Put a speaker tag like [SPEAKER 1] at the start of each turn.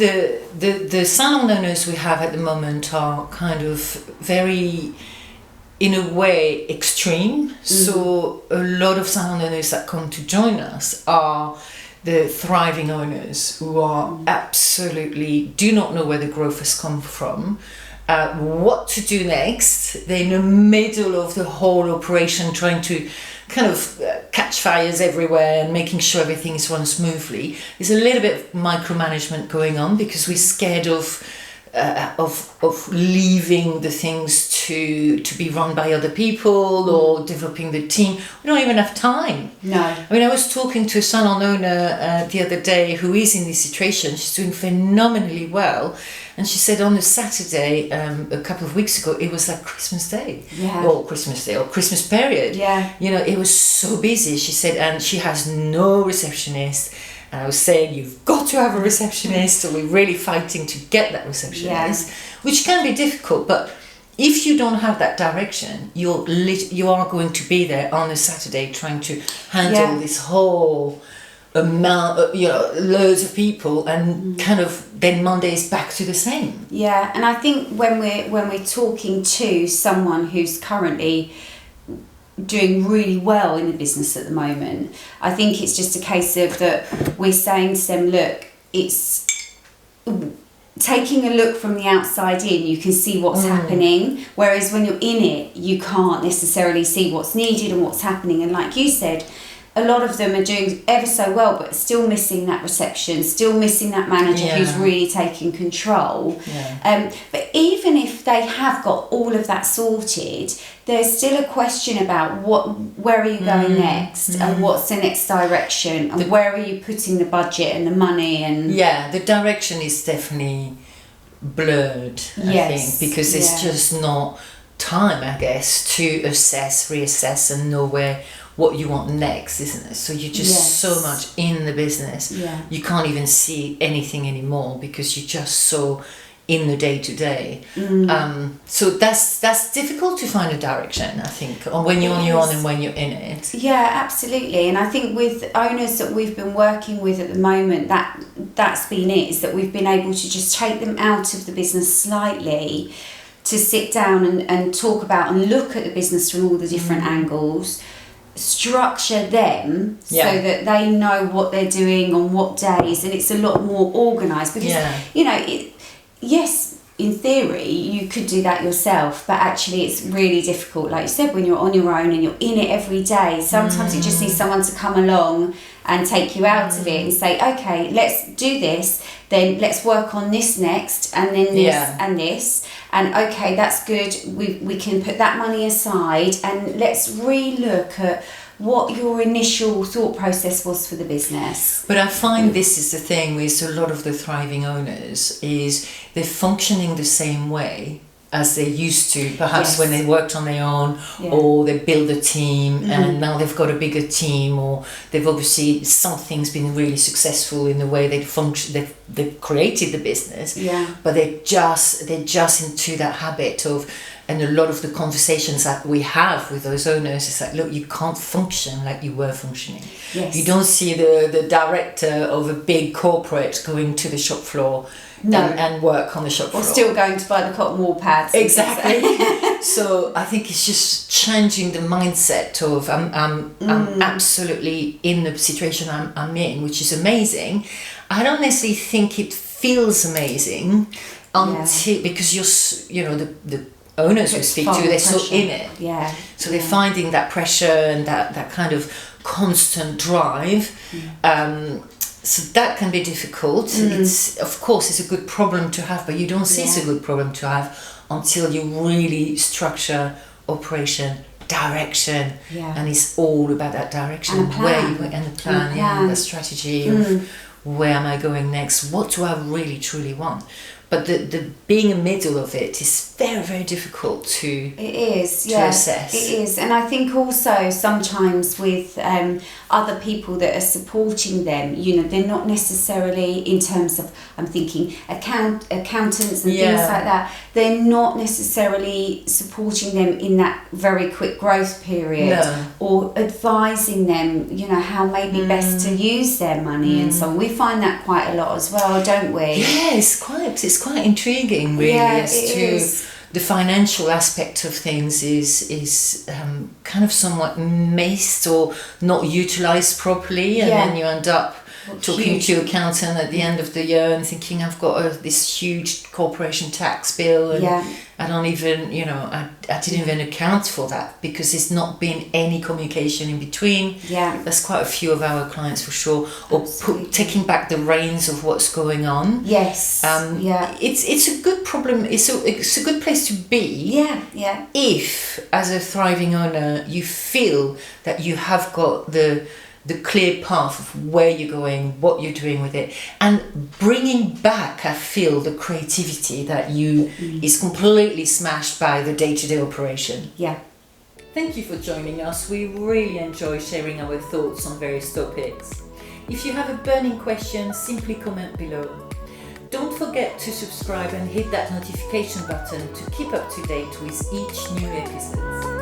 [SPEAKER 1] the salon owners we have at the moment are kind of very, in a way, extreme. So a lot of salon owners that come to join us are the thriving owners who are absolutely do not know where the growth has come from, what to do next. They're in the middle of the whole operation, trying to kind of catch fires everywhere and making sure everything is run smoothly. There's a little bit of micromanagement going on because we're scared of leaving the things to be run by other people or developing the team. We don't even have time.
[SPEAKER 2] No.
[SPEAKER 1] I mean, I was talking to a salon owner the other day who is in this situation. She's doing phenomenally well. And she said on a Saturday, a couple of weeks ago, it was like Christmas Day.
[SPEAKER 2] Yeah.
[SPEAKER 1] Or Christmas Day or Christmas period.
[SPEAKER 2] Yeah.
[SPEAKER 1] You know, it was so busy, she said, and she has no receptionist. And I was saying, you've got to have a receptionist, so we're really fighting to get that receptionist, which can be difficult. But if you don't have that direction, you are going to be there on a Saturday trying to handle this whole amount of, loads of people, and kind of then Monday is back to the same.
[SPEAKER 2] Yeah, and I think when we're talking to someone who's currently doing really well in the business at the moment, I think it's just a case of that we're saying to them, look, it's taking a look from the outside in, you can see what's happening, whereas when you're in it, you can't necessarily see what's needed and what's happening. And like you said, a lot of them are doing ever so well, but still missing that reception, still missing that manager who's really taking control. But even if they have got all of that sorted, there's still a question about where are you going next, and what's the next direction, and where are you putting the budget and the money. And
[SPEAKER 1] the direction is definitely blurred, I think, because it's just not time, I guess, to assess, reassess, and know what you want next, isn't it? So you're just so much in the business, you can't even see anything anymore because you're just so in the day-to-day. So that's difficult to find a direction, I think, or when you're on your own and when you're in it.
[SPEAKER 2] Yeah, absolutely. And I think with owners that we've been working with at the moment, that's been it, is that we've been able to just take them out of the business slightly, to sit down and talk about and look at the business from all the different angles, structure them so that they know what they're doing on what days, and it's a lot more organised because yes, in theory you could do that yourself, but actually it's really difficult, like you said, when you're on your own and you're in it every day. Sometimes you just need someone to come along and take you out of it and say, okay, let's do this, then let's work on this next, and then this and this, and okay, that's good, we can put that money aside, and let's re-look at what your initial thought process was for the business.
[SPEAKER 1] But I find this is the thing with a lot of the thriving owners, is they're functioning the same way as they used to, perhaps when they worked on their own, or they build a team and now they've got a bigger team, or they've obviously, something's been really successful in the way they function, they've created the business, but they're just into that habit of, and a lot of the conversations that we have with those owners is like, look, you can't function like you were functioning. You don't see the director of a big corporate going to the shop floor and work on the shop floor.
[SPEAKER 2] Or still going to buy the cotton wool pads.
[SPEAKER 1] Exactly. So I think it's just changing the mindset of I'm absolutely in the situation I'm in, which is amazing. I don't necessarily think it feels amazing until, because the owners we speak to, they're so in it. So they're finding that pressure and that kind of constant drive. So that can be difficult. It's, of course, it's a good problem to have, but you don't see it's a good problem to have until you really structure operation, direction, and it's all about that direction,
[SPEAKER 2] and
[SPEAKER 1] where you and the plan, the strategy of where am I going next, what do I really truly want. But the being in the middle of it is very, very difficult to assess.
[SPEAKER 2] It is. And I think also sometimes with other people that are supporting them, they're not necessarily, in terms of, I'm thinking accountants and things like that, they're not necessarily supporting them in that very quick growth period, or advising them, how maybe best to use their money and so on. We find that quite a lot as well, don't we?
[SPEAKER 1] Yeah, it's quite intriguing, really, as to the financial aspect of things is kind of somewhat missed or not utilised properly, and then you end up talking to your accountant at the end of the year and thinking, I've got this huge corporation tax bill, and I don't even, I didn't even account for that because there's not been any communication in between. That's quite a few of our clients for sure. Or taking back the reins of what's going on.
[SPEAKER 2] Yes.
[SPEAKER 1] It's a good problem. It's a good place to be. If, as a thriving owner, you feel that you have got the clear path of where you're going, what you're doing with it, and bringing back, I feel, the creativity that is completely smashed by the day-to-day operation. Thank you for joining us. We really enjoy sharing our thoughts on various topics. If you have a burning question, simply comment below. Don't forget to subscribe and hit that notification button to keep up to date with each new episode.